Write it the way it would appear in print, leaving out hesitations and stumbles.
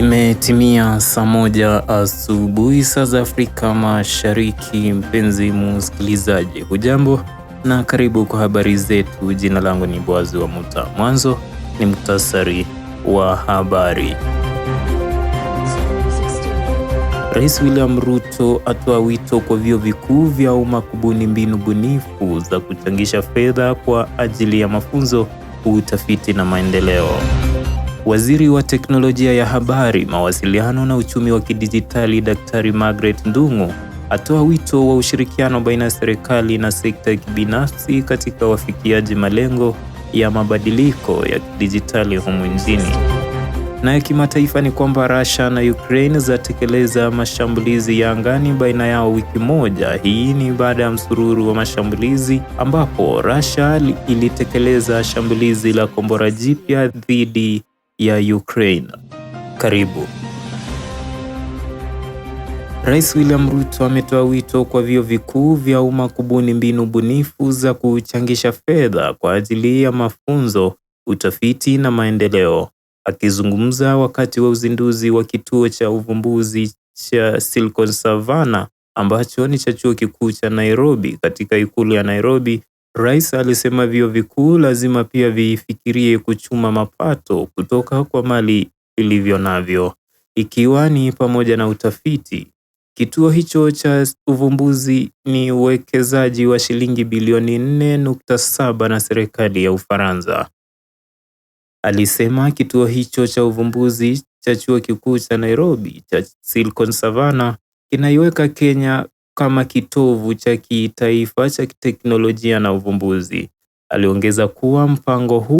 Imetimia saa moja asubuhi saa za Afrika Mashariki. Mpenzi msikilizaji, hujambo na karibu kwa habari zetu. Jina langu ni Boazi wa Muta. Mwanzo ni muktasari wa habari. Rais William Ruto atoa wito kwa vyuo vikuu vya umma kubuni mbinu bunifu za kuchangisha fedha kwa ajili ya mafunzo, utafiti na maendeleo. Waziri wa teknolojia ya habari, mawasiliano na uchumi wa kidijitali Daktari Margaret Ndung'u atoa wito wa ushirikiano baina ya serikali na sekta ya kibinafsi katika wafikiaji malengo ya mabadiliko ya kidijitali humu nchini. Na ya kimataifa ni kwamba Russia na Ukraine zatekeleza mashambulizi ya angani baina yao wiki moja. Hii ni baada ya msururu wa mashambulizi ambapo Russia ilitekeleza shambulizi la kombora jipya dhidi ya Ukraine. Karibu. Rais William Ruto ametoa wito kwa vyuo vikuu vya umma kubuni mbinu bunifu za kuchangisha fedha kwa ajili ya mafunzo, utafiti na maendeleo. Akizungumza wakati wa uzinduzi wa kituo cha uvumbuzi cha Silicon Savannah ambacho ni cha chuo kikuu cha Nairobi katika ikulu ya Nairobi, Rais alisema vyuo vikuu lazima pia vifikirie kuchuma mapato kutoka kwa mali ilivyo navyo, ikiwa ni pamoja na utafiti. Kituo hicho cha uvumbuzi ni uwekezaji wa shilingi bilioni 4.7 na serikali ya Ufaransa. Alisema kituo hicho cha uvumbuzi cha chuo kikuu cha Nairobi cha Silicon Savannah kinaiweka Kenya kama kitovu cha kitaifa cha teknolojia na uvumbuzi. Aliongeza kuwa mpango huu